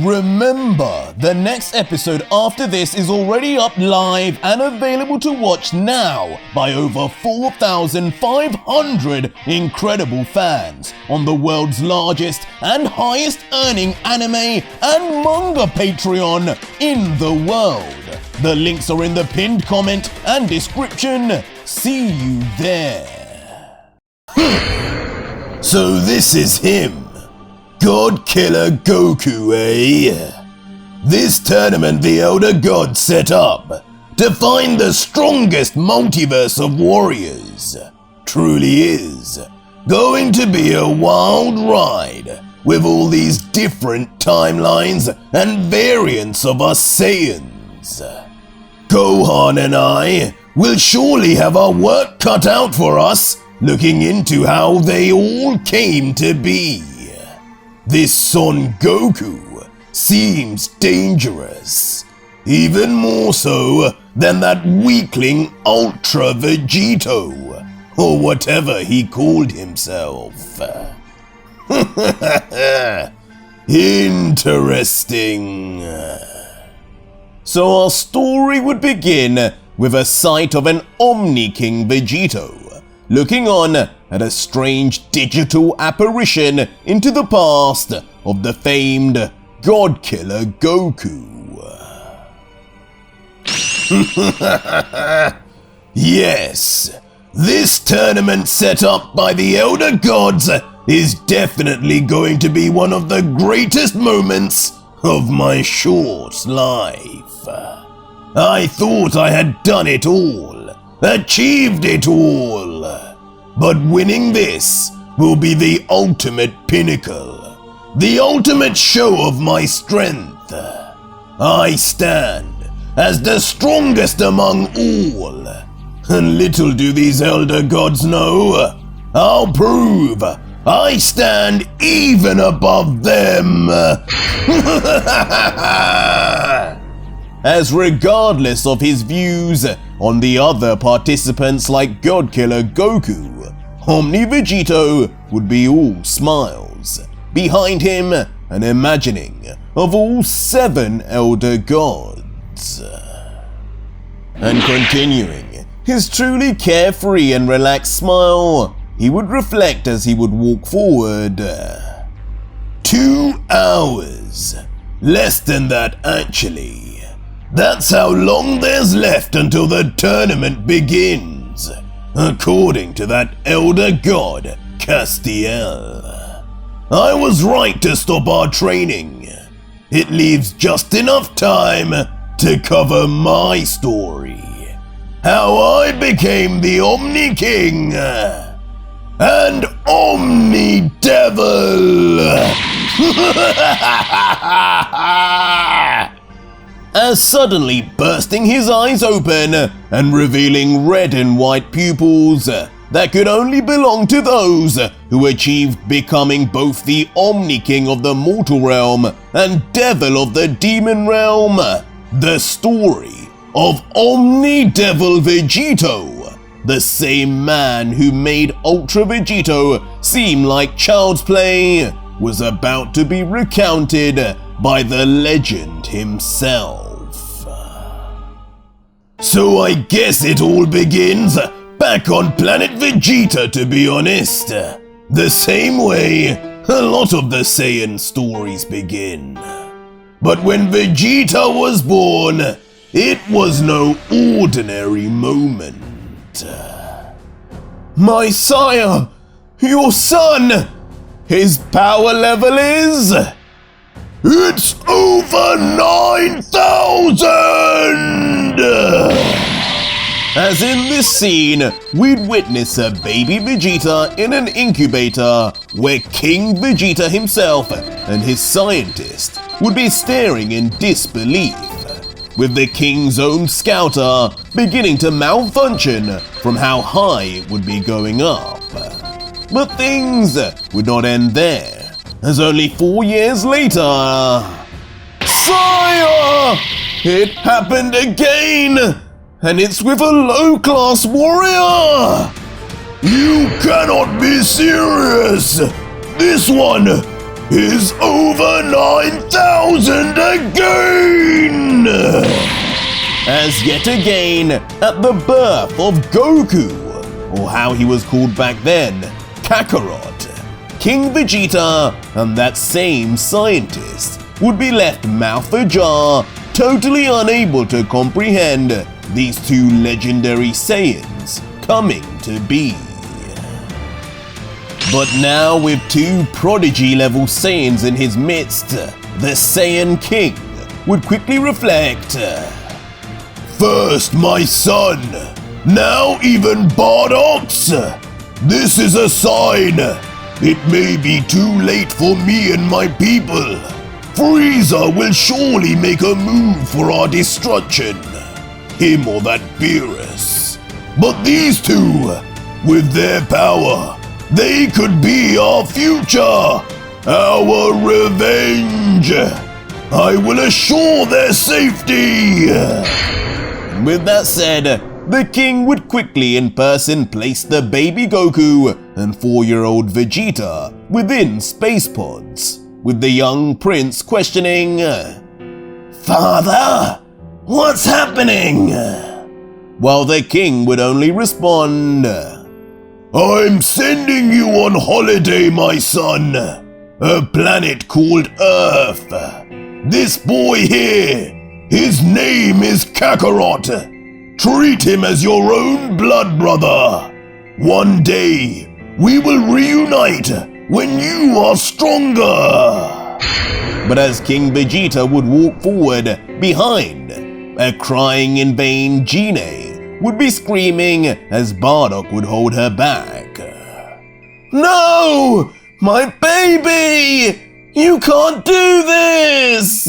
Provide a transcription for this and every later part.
Remember, the next episode after this is already up live and available to watch now by over 4,500 incredible fans on the world's largest and highest earning anime and manga Patreon in the world. The links are in the pinned comment and description. See you there. So this is him. God Killer Goku, eh? This tournament the Elder Gods set up to find the strongest multiverse of warriors truly is going to be a wild ride with all these different timelines and variants of us Saiyans. Gohan and I will surely have our work cut out for us looking into how they all came to be. This Son Goku seems dangerous, even more so than that weakling Ultra Vegito, or whatever he called himself. Interesting. So our story would begin with a sight of an Omni King Vegito, looking on at a strange digital apparition into the past of the famed God Killer Goku. Yes, this tournament set up by the Elder Gods is definitely going to be one of the greatest moments of my short life. I thought I had done it all, achieved it all. But winning this will be the ultimate pinnacle, the ultimate show of my strength. I stand as the strongest among all, and little do these Elder Gods know, I'll prove I stand even above them. As regardless of his views on the other participants like God Killer Goku, Omni Vegito would be all smiles, behind him an imagining of all 7 Elder Gods. And continuing his truly carefree and relaxed smile, he would reflect as he would walk forward. 2 hours. Less than that actually. That's how long there's left until the tournament begins, according to that Elder God, Castiel. I was right to stop our training. It leaves just enough time to cover my story. How I became the Omni King and Omni Devil. As suddenly bursting his eyes open and revealing red and white pupils that could only belong to those who achieved becoming both the Omni King of the mortal realm and Devil of the demon realm. The story of Omni Devil Vegito, the same man who made Ultra Vegito seem like child's play, was about to be recounted by the legend himself. So I guess it all begins back on planet Vegeta, to be honest. The same way a lot of the Saiyan stories begin. But when Vegeta was born, it was no ordinary moment. My sire, your son, his power level is... It's over 9,000! As in this scene, we'd witness a baby Vegeta in an incubator where King Vegeta himself and his scientist would be staring in disbelief, with the King's own scouter beginning to malfunction from how high it would be going up. But things would not end there, as only 4 years later... Sire! It happened again! And it's with a low-class warrior! You cannot be serious! This one is over 9,000 again! As yet again, at the birth of Goku, or how he was called back then, Kakarot, King Vegeta and that same scientist would be left mouth ajar, totally unable to comprehend these two legendary Saiyans coming to be. But now with two prodigy-level Saiyans in his midst, the Saiyan King would quickly reflect, "First my son, now even Bardock's. This is a sign. It may be too late for me and my people. Frieza will surely make a move for our destruction. Him or that Beerus. But these two, with their power, they could be our future, our revenge. I will assure their safety." With that said, the king would quickly in person place the baby Goku and 4-year-old Vegeta within space pods, with the young prince questioning, "Father, what's happening?" While the king would only respond, "I'm sending you on holiday, my son. A planet called Earth. This boy here, his name is Kakarot. Treat him as your own blood brother. One day, we will reunite when you are stronger." But as King Vegeta would walk forward behind, a crying in vain Gene would be screaming as Bardock would hold her back. "No! My baby! You can't do this!"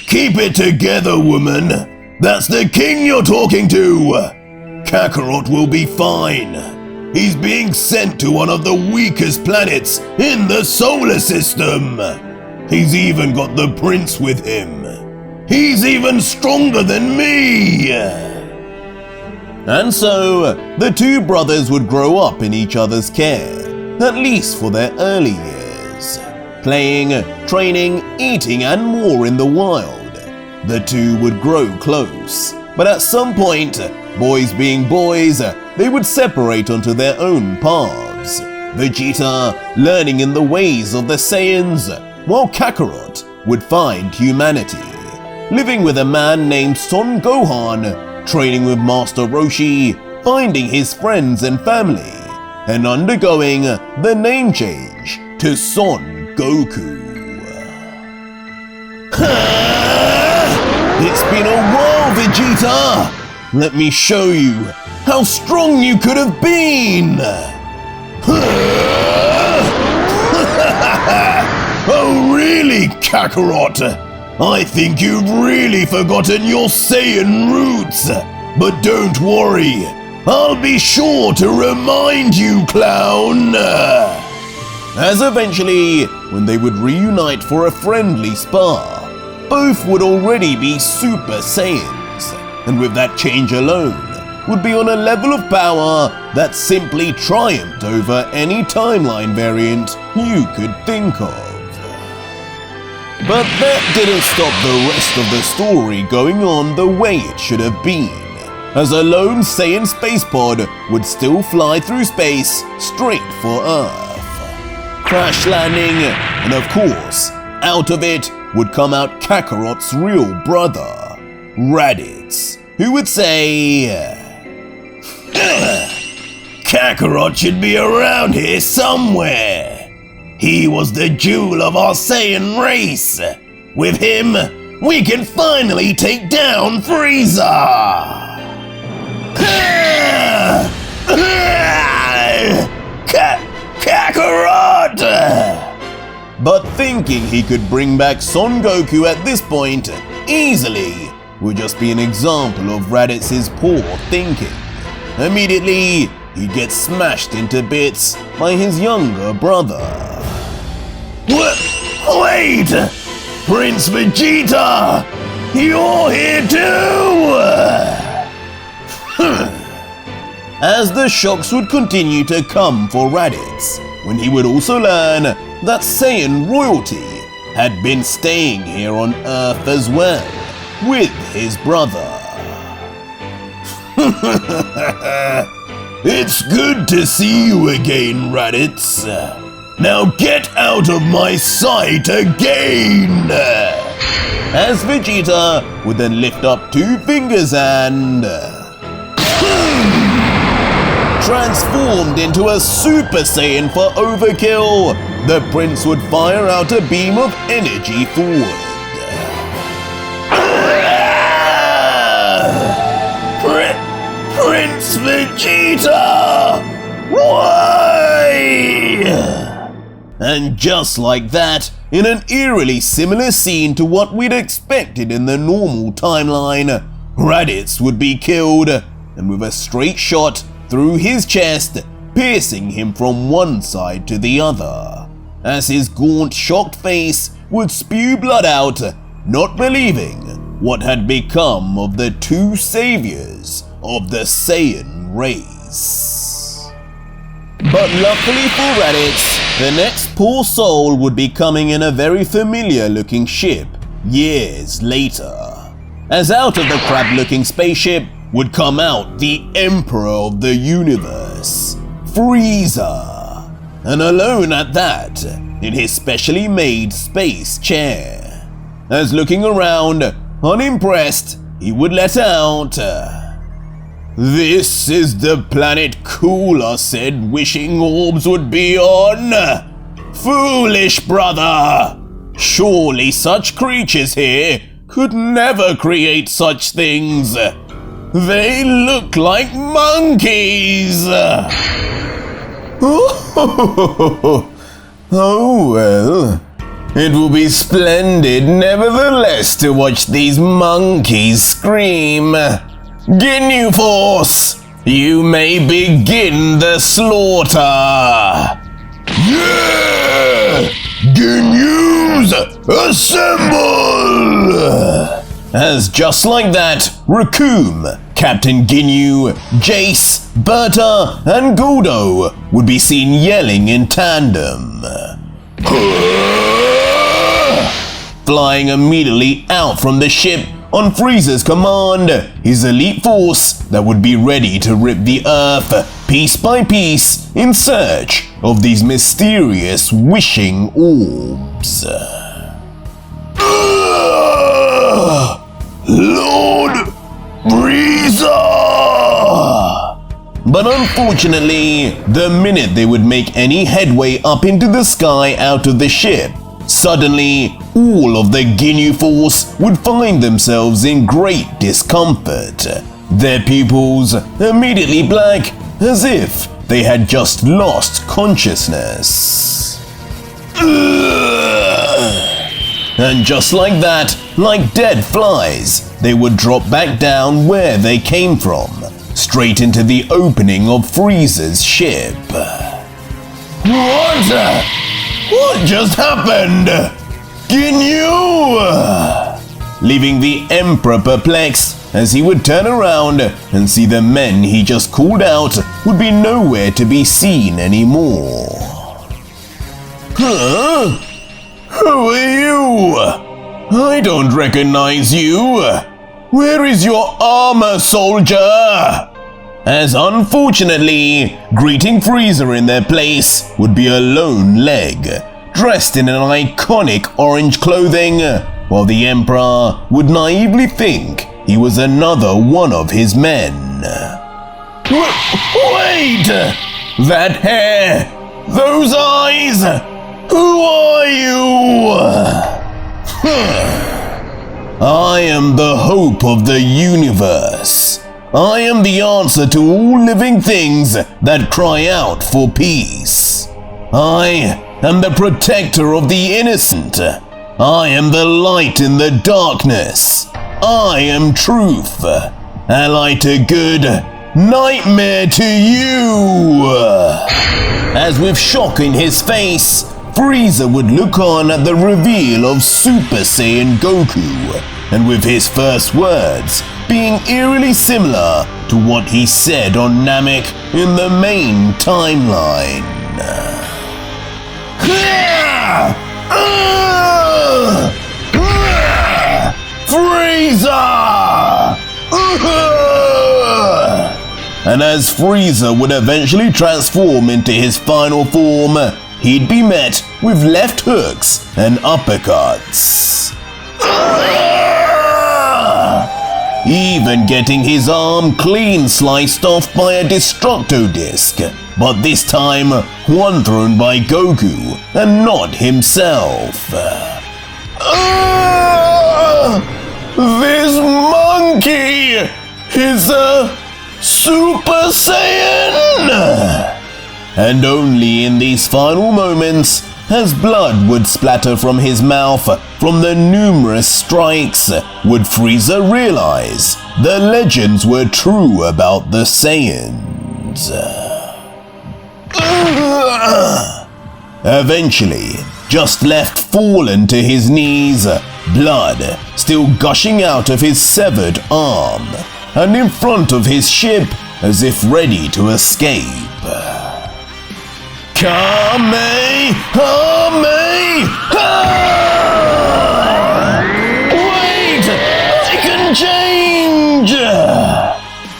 "Keep it together, woman. That's the king you're talking to. Kakarot will be fine. He's being sent to one of the weakest planets in the solar system. He's even got the prince with him. He's even stronger than me." And so, the two brothers would grow up in each other's care, at least for their early years. Playing, training, eating, and more in the wild. The two would grow close, but at some point, boys being boys, they would separate onto their own paths. Vegeta learning in the ways of the Saiyans, while Kakarot would find humanity. Living with a man named Son Gohan, training with Master Roshi, finding his friends and family, and undergoing the name change to Son Goku. It's been a while, Vegeta! Let me show you how strong you could have been! Oh really, Kakarot? I think you've really forgotten your Saiyan roots. But don't worry, I'll be sure to remind you, clown! As eventually, when they would reunite for a friendly spar, both would already be Super Saiyans, and with that change alone, would be on a level of power that simply triumphed over any timeline variant you could think of. But that didn't stop the rest of the story going on the way it should have been, as a lone Saiyan space pod would still fly through space straight for Earth. Crash landing, and of course, out of it would come out Kakarot's real brother, Raditz, who would say, "Kakarot should be around here somewhere. He was the jewel of our Saiyan race. With him, we can finally take down Frieza!" Kakarot! But thinking he could bring back Son Goku at this point easily would just be an example of Raditz's poor thinking. Immediately, he'd get smashed into bits by his younger brother. Wait! Prince Vegeta! You're here too! As the shocks would continue to come for Raditz, when he would also learn that Saiyan royalty had been staying here on Earth as well, with his brother. It's good to see you again, Raditz. Now get out of my sight again! As Vegeta would then lift up 2 fingers and transformed into a Super Saiyan for overkill, the Prince would fire out a beam of energy forward. Prince Vegeta! Why? And just like that, in an eerily similar scene to what we'd expected in the normal timeline, Raditz would be killed, and with a straight shot through his chest, piercing him from one side to the other, as his gaunt, shocked face would spew blood out, not believing what had become of the 2 saviors of the Saiyan race. But luckily for Raditz, the next poor soul would be coming in a very familiar looking ship years later, as out of the crab-looking spaceship would come out the Emperor of the Universe, Frieza, and alone at that, in his specially made space chair. As looking around, unimpressed, he would let out, "This is the planet Cooler said wishing orbs would be on. Foolish brother! Surely such creatures here could never create such things. They look like monkeys." Oh well, it will be splendid nevertheless to watch these monkeys scream. Ginyu Force, you may begin the slaughter. Yeah! Ginyus, assemble! As just like that, Raccoon, Captain Ginyu, Jace, Berta, and Goldo would be seen yelling in tandem. Flying immediately out from the ship on Frieza's command, his elite force that would be ready to rip the Earth piece by piece in search of these mysterious wishing orbs. Lord Frieza! But unfortunately, the minute they would make any headway up into the sky out of the ship, suddenly all of the Ginyu Force would find themselves in great discomfort, their pupils immediately black as if they had just lost consciousness. And just like that, like dead flies, they would drop back down where they came from, straight into the opening of Frieza's ship. What just happened? Ginyu! Leaving the Emperor perplexed as he would turn around and see the men he just called out would be nowhere to be seen anymore. Huh? Who are you? I don't recognize you. Where is your armor, soldier? As unfortunately, greeting Frieza in their place would be a lone leg, dressed in an iconic orange clothing, while the Emperor would naively think he was another one of his men. Wait! That hair! Those eyes! Who are you? I am the hope of the universe. I am the answer to all living things that cry out for peace. I am the protector of the innocent. I am the light in the darkness. I am truth. Ally to good, nightmare to you. As with shock in his face, Frieza would look on at the reveal of Super Saiyan Goku, and with his first words being eerily similar to what he said on Namek in the main timeline. Frieza! And as Frieza would eventually transform into his final form, he'd be met with left hooks and uppercuts. Even getting his arm clean sliced off by a Destructo Disc, but this time one thrown by Goku and not himself. This monkey is a Super Saiyan! And only in these final moments, as blood would splatter from his mouth from the numerous strikes, would Frieza realize the legends were true about the Saiyans. Eventually, just left fallen to his knees, blood still gushing out of his severed arm, and in front of his ship as if ready to escape. Wait! I can change!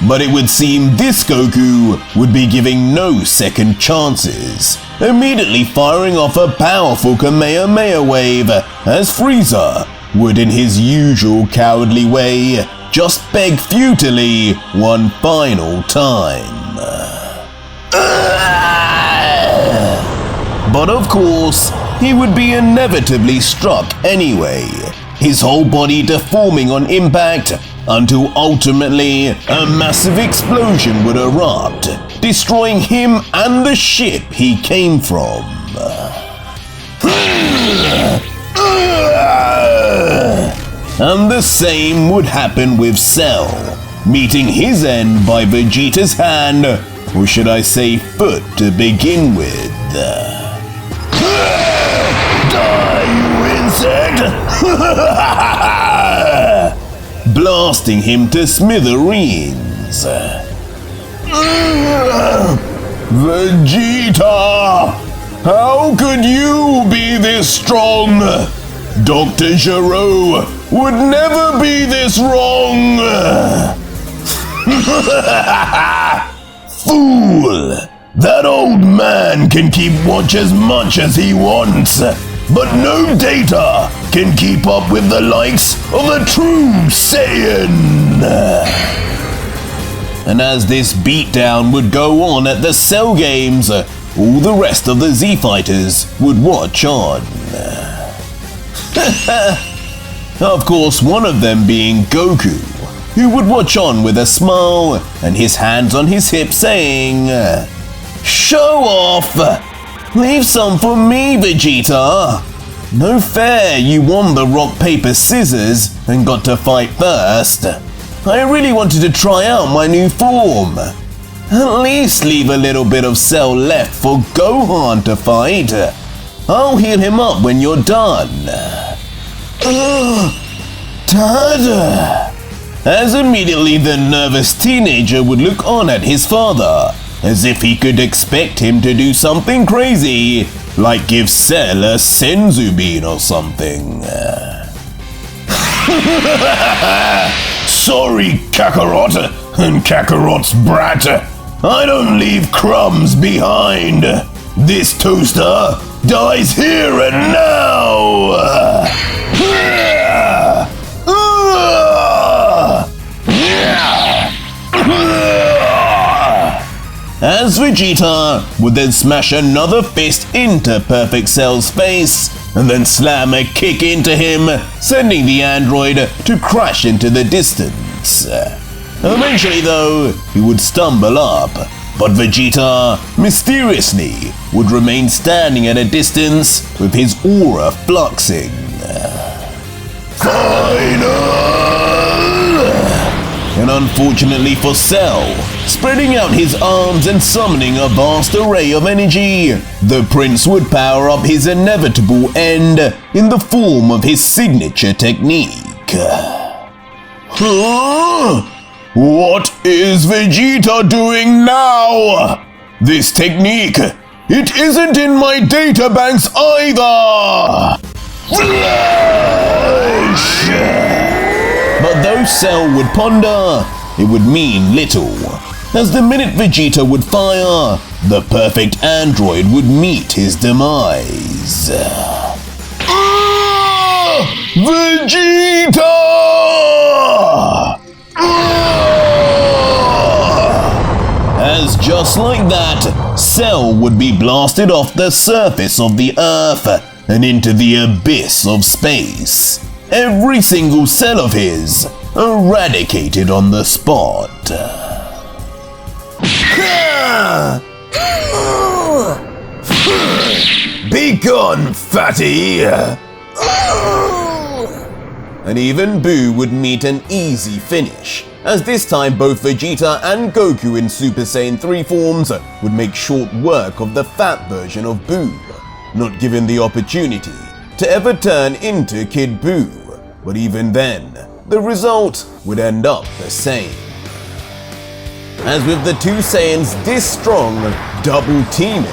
But it would seem this Goku would be giving no second chances, immediately firing off a powerful Kamehameha wave as Frieza would in his usual cowardly way just beg futilely one final time. But of course, he would be inevitably struck anyway, his whole body deforming on impact until ultimately a massive explosion would erupt, destroying him and the ship he came from. And the same would happen with Cell, meeting his end by Vegeta's hand, or should I say foot to begin with. Die, you insect! Blasting him to smithereens. Vegeta! How could you be this strong? Dr. Gero would never be this wrong! Fool! That old man can keep watch as much as he wants, but no data can keep up with the likes of a true Saiyan! And as this beatdown would go on at the Cell Games, all the rest of the Z-Fighters would watch on. Of course, one of them being Goku, who would watch on with a smile and his hands on his hips saying, "Show off! Leave some for me, Vegeta! No fair you won the rock, paper, scissors and got to fight first. I really wanted to try out my new form. At least leave a little bit of Cell left for Gohan to fight. I'll heal him up when you're done." Dad! As immediately the nervous teenager would look on at his father, as if he could expect him to do something crazy, like give Cell a senzu bean or something. Sorry, Kakarot and Kakarot's brat. I don't leave crumbs behind. This toaster dies here and now. As Vegeta would then smash another fist into Perfect Cell's face, and then slam a kick into him, sending the android to crash into the distance. Eventually though, he would stumble up, but Vegeta, mysteriously, would remain standing at a distance with his aura fluxing. Final! And unfortunately for Cell, spreading out his arms and summoning a vast array of energy, the Prince would power up his inevitable end in the form of his signature technique. Huh? What is Vegeta doing now? This technique It isn't in my databanks either! Flash! But though Cell would ponder, it would mean little, as the minute Vegeta would fire, the perfect android would meet his demise. Vegeta! As just like that, Cell would be blasted off the surface of the Earth and into the abyss of space. Every single cell of his eradicated on the spot. Be gone, fatty! And even Boo would meet an easy finish, as this time both Vegeta and Goku in Super Saiyan 3 forms would make short work of the fat version of Boo, not given the opportunity to ever turn into Kid Boo, but even then, the result would end up the same. As with the two Saiyans this strong double teaming,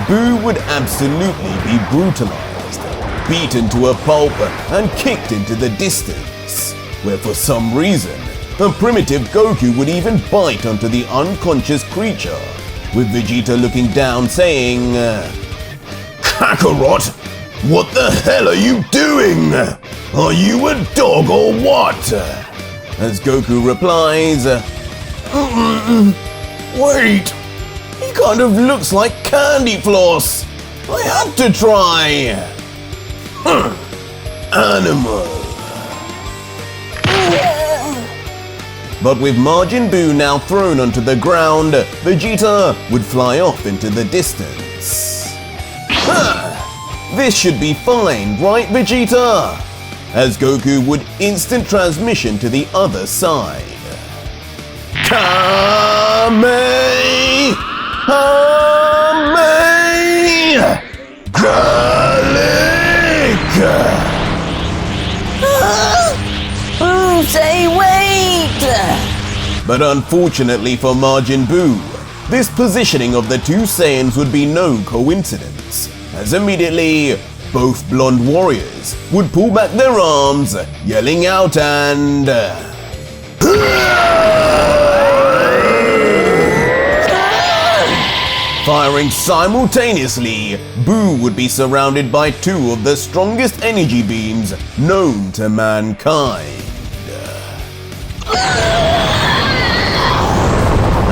Boo would absolutely be brutalized, beaten to a pulp and kicked into the distance, where for some reason, a primitive Goku would even bite onto the unconscious creature, with Vegeta looking down saying, Kakarot, what the hell are you doing? Are you a dog or what? As Goku replies, wait, he kind of looks like candy floss. I had to try. Animal. But with Majin Buu now thrown onto the ground, Vegeta would fly off into the distance. This should be fine, right, Vegeta? As Goku would instant transmission to the other side. Kame! Garlic! Say wait! But unfortunately for Majin Buu, this positioning of the two Saiyans would be no coincidence, as immediately both blonde warriors would pull back their arms, yelling out and... Firing simultaneously, Buu would be surrounded by two of the strongest energy beams known to mankind.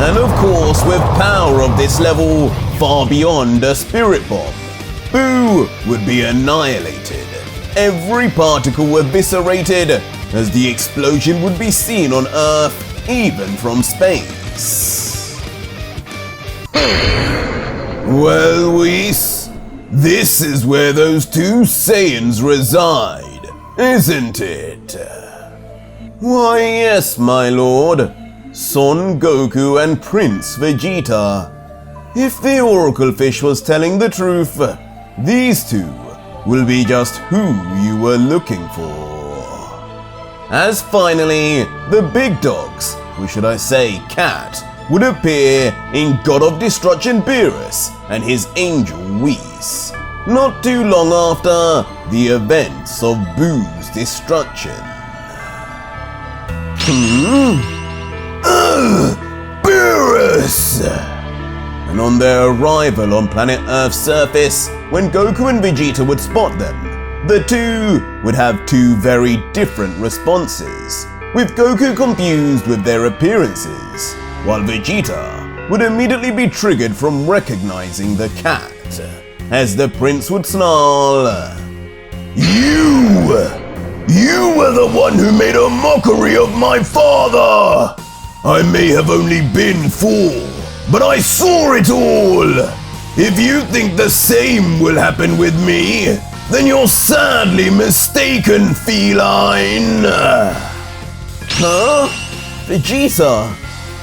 And of course, with power of this level far beyond a spirit bomb, Buu would be annihilated, every particle eviscerated, as the explosion would be seen on Earth, even from space. Well, Whis, this is where those two Saiyans reside, isn't it? Why, yes, my lord. Son Goku and Prince Vegeta. If the Oracle Fish was telling the truth, these two will be just who you were looking for. As finally, the big dogs, or should I say cat, would appear in God of Destruction Beerus and his angel Whis, not too long after the events of Buu's destruction. Beerus! And on their arrival on planet Earth's surface, when Goku and Vegeta would spot them, the two would have two very different responses, with Goku confused with their appearances, while Vegeta would immediately be triggered from recognizing the cat, as the prince would snarl, You were the one who made a mockery of my father! I may have only been 4, but I saw it all! If you think the same will happen with me, then you're sadly mistaken, feline! Huh? Vegeta?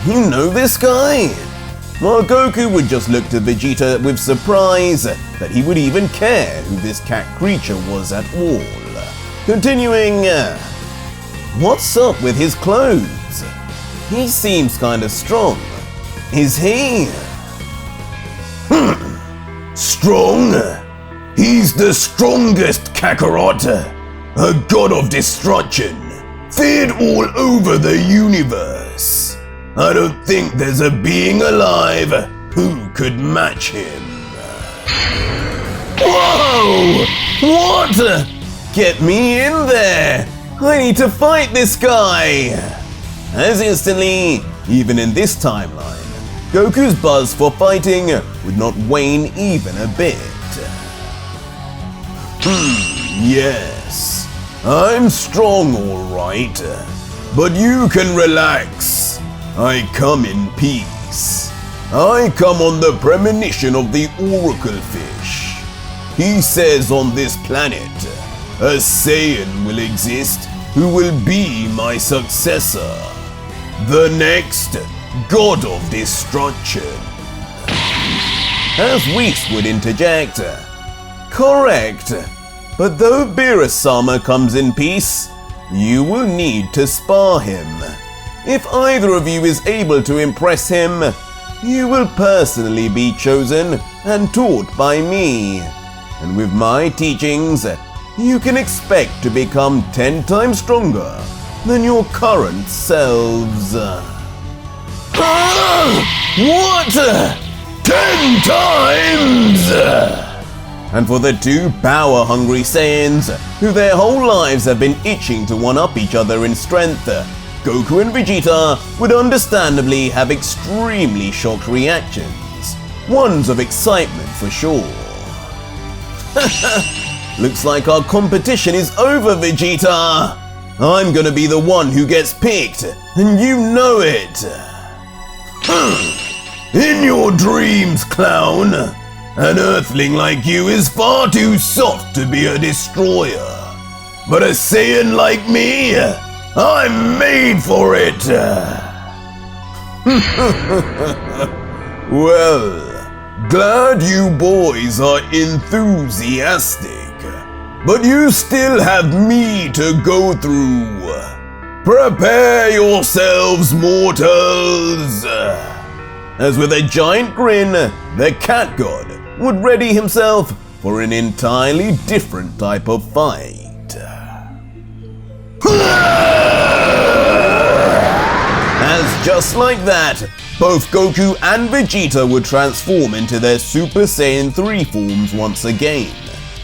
You know this guy? While Goku would just look to Vegeta with surprise that he would even care who this cat creature was at all. Continuing, what's up with his clothes? He seems kinda strong. Is he? strong? He's the strongest Kakarot, a god of destruction, feared all over the universe. I don't think there's a being alive who could match him. Whoa! What? Get me in there! I need to fight this guy! As instantly, even in this timeline, Goku's buzz for fighting would not wane even a bit. Yes, I'm strong alright, but you can relax. I come in peace. I come on the premonition of the Oracle Fish. He says on this planet, a Saiyan will exist who will be my successor, the next God of Destruction. As Whis would interject, correct, but though Beerus-sama comes in peace, you will need to spar him. If either of you is able to impress him, you will personally be chosen and taught by me. And with my teachings, you can expect to become 10 times stronger than your current selves. What? 10 times? And for the two power-hungry Saiyans, who their whole lives have been itching to one-up each other in strength, Goku and Vegeta would understandably have extremely shocked reactions. Ones of excitement for sure. Looks like our competition is over, Vegeta! I'm gonna be the one who gets picked, and you know it! In your dreams, clown! An earthling like you is far too soft to be a destroyer. But a Saiyan like me, I'm made for it! Well, glad you boys are enthusiastic. But you still have me to go through. Prepare yourselves, mortals! As with a giant grin, the cat god would ready himself for an entirely different type of fight. As just like that, both Goku and Vegeta would transform into their Super Saiyan 3 forms once again.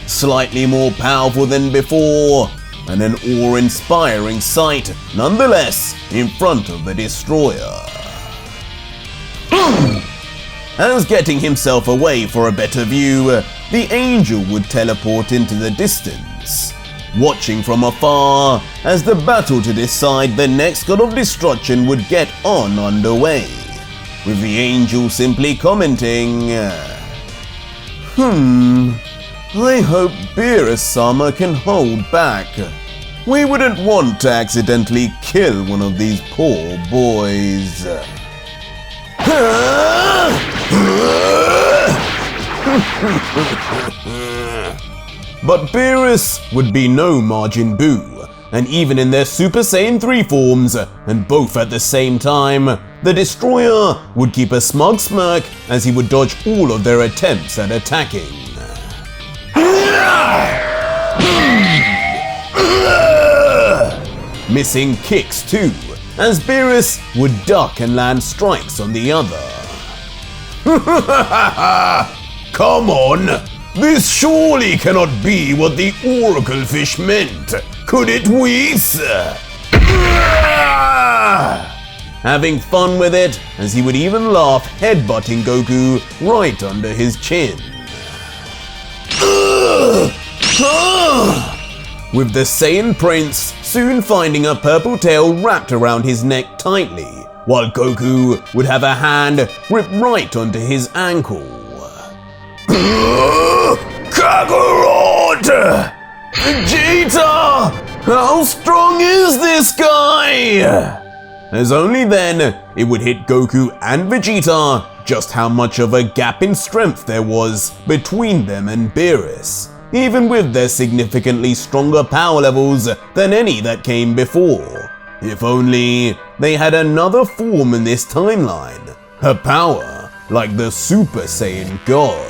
Slightly more powerful than before, and an awe-inspiring sight nonetheless in front of the destroyer. As getting himself away for a better view, the angel would teleport into the distance, watching from afar as the battle to decide the next god of destruction would get on underway, with the angel simply commenting, I hope Beerus-sama can hold back. We wouldn't want to accidentally kill one of these poor boys. But Beerus would be no Majin Buu, and even in their Super Saiyan 3 forms, and both at the same time, the Destroyer would keep a smug smirk as he would dodge all of their attempts at attacking. Missing kicks too, as Beerus would duck and land strikes on the other. Come on! This surely cannot be what the Oracle Fish meant, could it, Whis? Having fun with it, as he would even laugh headbutting Goku right under his chin. With the Saiyan Prince soon finding a purple tail wrapped around his neck tightly, while Goku would have a hand grip right onto his ankle. Kakarot! Vegeta! How strong is this guy? As only then it would hit Goku and Vegeta just how much of a gap in strength there was between them and Beerus, even with their significantly stronger power levels than any that came before. If only they had another form in this timeline, a power like the Super Saiyan God.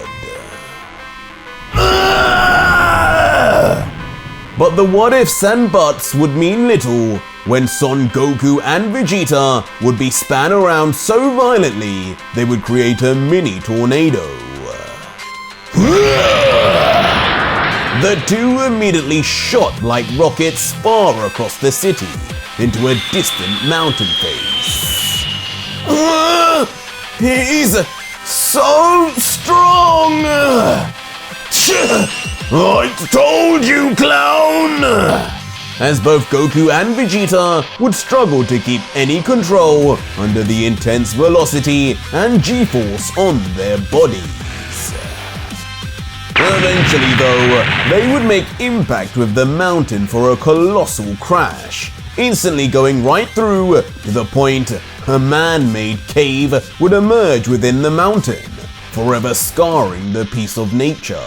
But the what-ifs and buts would mean little when Son Goku and Vegeta would be span around so violently they would create a mini tornado. The two immediately shot like rockets far across the city into a distant mountain face. He's so strong! I told you, clown! As both Goku and Vegeta would struggle to keep any control under the intense velocity and G-force on their bodies. Eventually though, they would make impact with the mountain for a colossal crash, instantly going right through to the point a man-made cave would emerge within the mountain, forever scarring the piece of nature.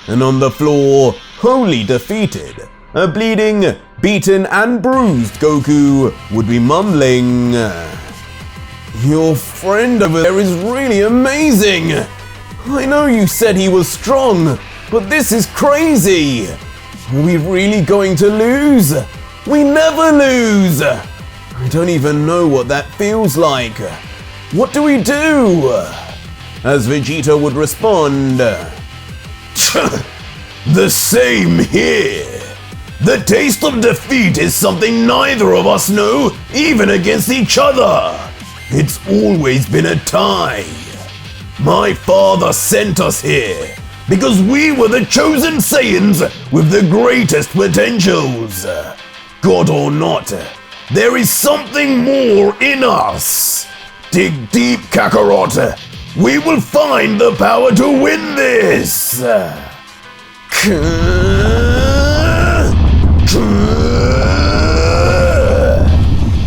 And on the floor, wholly defeated, a bleeding, beaten and bruised Goku would be mumbling, "Your friend over there is really amazing! I know you said he was strong, but this is crazy! Are we really going to lose? We never lose! I don't even know what that feels like. What do we do?" As Vegeta would respond, "The same here. The taste of defeat is something neither of us know, even against each other. It's always been a tie. My father sent us here because we were the chosen Saiyans with the greatest potentials. God or not, there is something more in us. Dig deep, Kakarot. We will find the power to win this."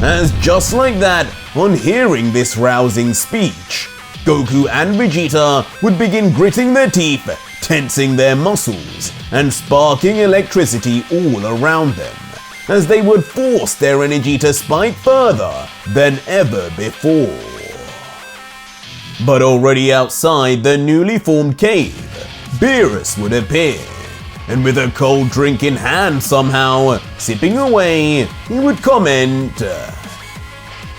As just like that, on hearing this rousing speech, Goku and Vegeta would begin gritting their teeth, tensing their muscles, and sparking electricity all around them, as they would force their energy to spike further than ever before. But already outside the newly formed cave, Beerus would appear, and with a cold drink in hand somehow, sipping away, he would comment,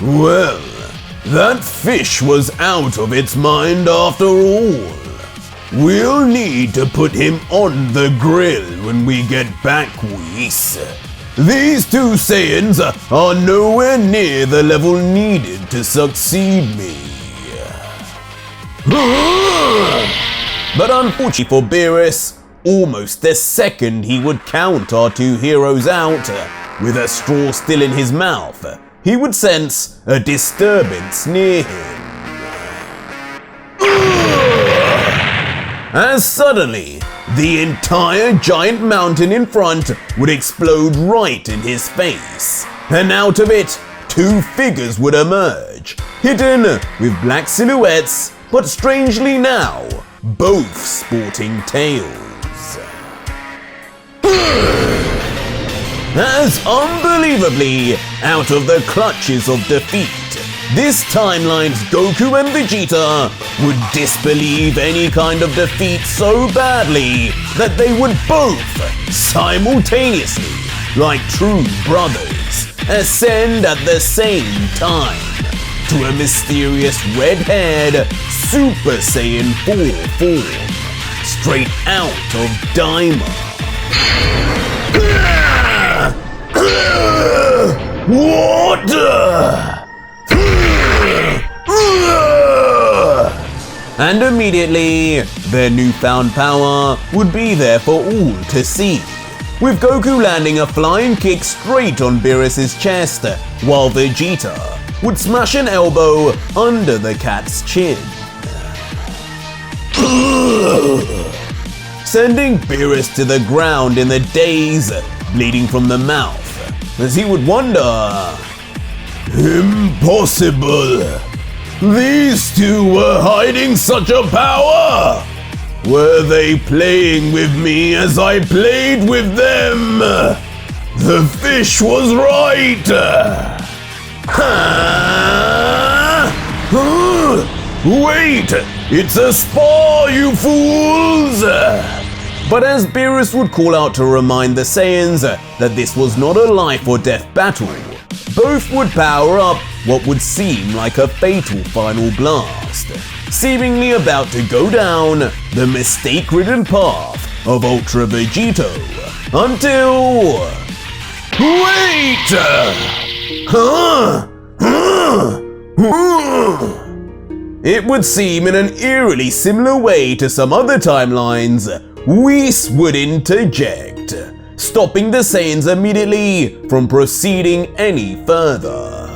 "Well, that fish was out of its mind after all. We'll need to put him on the grill when we get back, Whis. These two Saiyans are nowhere near the level needed to succeed me." But unfortunately for Beerus, almost the second he would count our two heroes out, with a straw still in his mouth, he would sense a disturbance near him. As suddenly, the entire giant mountain in front would explode right in his face, and out of it, two figures would emerge, hidden with black silhouettes, but strangely now, both sporting tails. As unbelievably, out of the clutches of defeat, this timeline's Goku and Vegeta would disbelieve any kind of defeat so badly that they would both, simultaneously, like true brothers, ascend at the same time to a mysterious red-haired Super Saiyan 4 form, straight out of Daima. What? And immediately, their newfound power would be there for all to see, with Goku landing a flying kick straight on Beerus' chest, while Vegeta would smash an elbow under the cat's chin, sending Beerus to the ground in the daze, bleeding from the mouth, as he would wonder, "Impossible! These two were hiding such a power! Were they playing with me as I played with them? The fish was right! Wait! It's a spar, you fools! But as Beerus would call out to remind the Saiyans that this was not a life or death battle, both would power up what would seem like a fatal final blast, seemingly about to go down the mistake-ridden path of Ultra Vegito, until... Wait! It would seem in an eerily similar way to some other timelines, Whis would interject, stopping the Saiyans immediately from proceeding any further.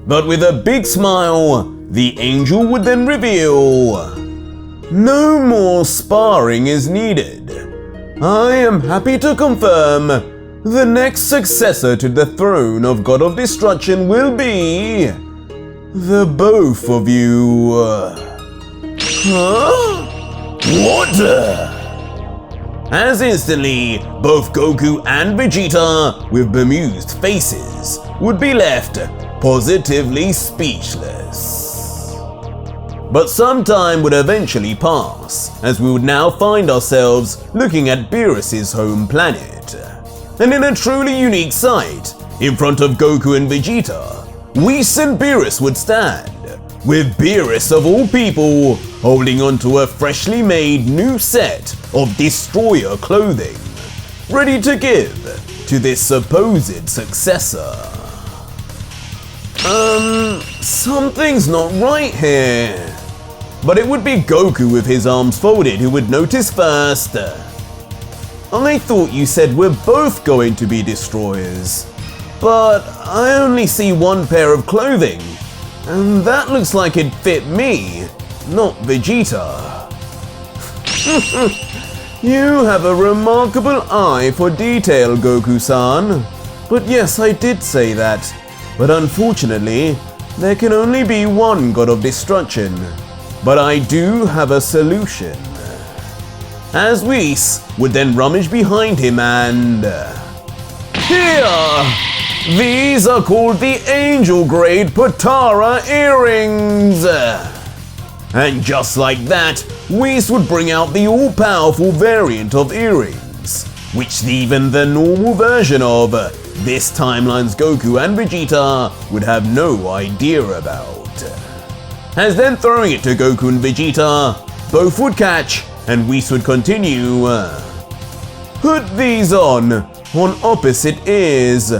But with a big smile, the angel would then reveal, no more sparring is needed. I am happy to confirm the next successor to the throne of God of Destruction will be the both of you. Huh? What? As instantly, both Goku and Vegeta, with bemused faces, would be left positively speechless. But some time would eventually pass, as we would now find ourselves looking at Beerus's home planet. And in a truly unique sight, in front of Goku and Vegeta, Whis and Beerus would stand, with Beerus of all people holding onto a freshly made new set of destroyer clothing, ready to give to this supposed successor. Something's not right here. But it would be Goku with his arms folded who would notice first. I thought you said we're both going to be destroyers, but I only see one pair of clothing, and that looks like it fit me, not Vegeta. You have a remarkable eye for detail, Goku-san. But yes, I did say that. But unfortunately, there can only be one God of Destruction. But I do have a solution. As Whis would then rummage behind him and... Here! These are called the Angel-grade Potara earrings! And just like that, Whis would bring out the all-powerful variant of earrings, which even the normal version of this timeline's Goku and Vegeta would have no idea about. As then throwing it to Goku and Vegeta, both would catch and Whis would continue. Put these on opposite ears.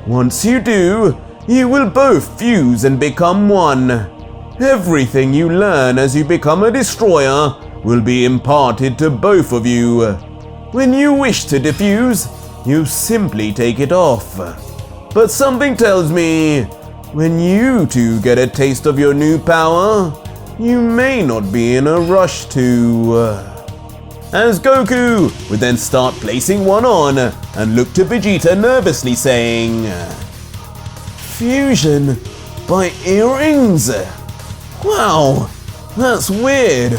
Once you do, you will both fuse and become one. Everything you learn as you become a destroyer will be imparted to both of you. When you wish to defuse, you simply take it off. But something tells me, when you two get a taste of your new power, you may not be in a rush to... As Goku would then start placing one on and look to Vegeta nervously saying, Fusion by earrings? Wow, that's weird.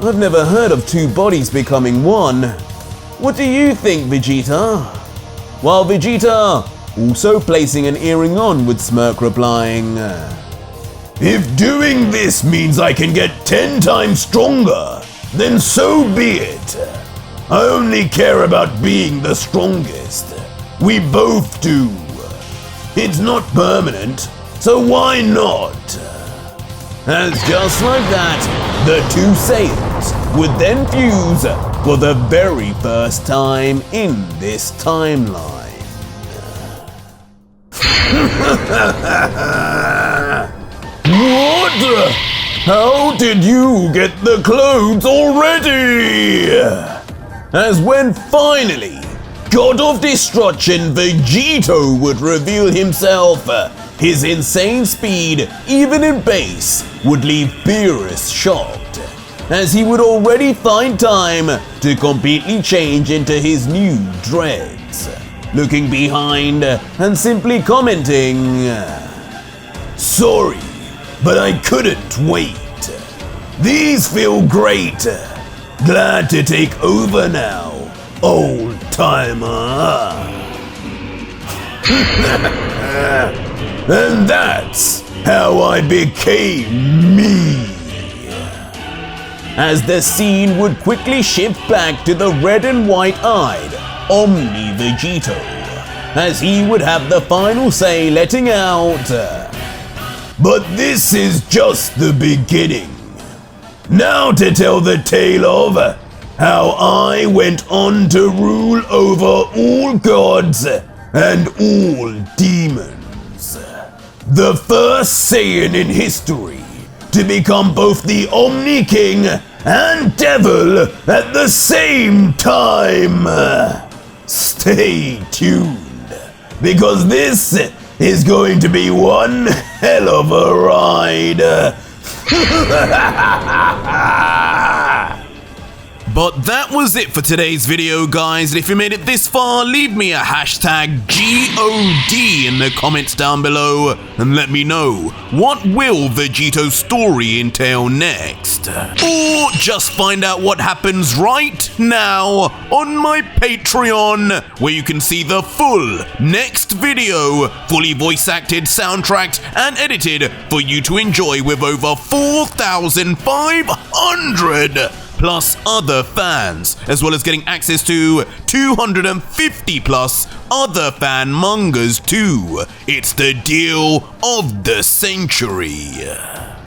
I've never heard of two bodies becoming one. What do you think, Vegeta? While Vegeta, also placing an earring on, would smirk, replying, If doing this means I can get 10 times stronger, then so be it. I only care about being the strongest. We both do. It's not permanent, so why not? As just like that, the two Saiyans would then fuse for the very first time in this timeline. What? How did you get the clothes already? As when finally, God of Destruction Vegito would reveal himself, his insane speed, even in base, would leave Beerus shocked, as he would already find time to completely change into his new dreads, looking behind and simply commenting, Sorry, but I couldn't wait. These feel great. Glad to take over now, old timer. And that's how I became me. as the scene would quickly shift back to the red and white-eyed Omni Vegito, as he would have the final say, letting out, "But this is just the beginning. Now to tell the tale of how I went on to rule over all gods and all demons. The first Saiyan in history to become both the Omni King and Devil at the same time. Stay tuned, because this is going to be one hell of a ride." But that was it for today's video, guys. And if you made it this far, leave me a hashtag GOD in the comments down below and let me know, what will Vegito's story entail next? Or just find out what happens right now on my Patreon, where you can see the full next video, fully voice acted, soundtracked and edited for you to enjoy, with over 4,500 plus other fans, as well as getting access to 250 plus other fan mangas too. It's the deal of the century.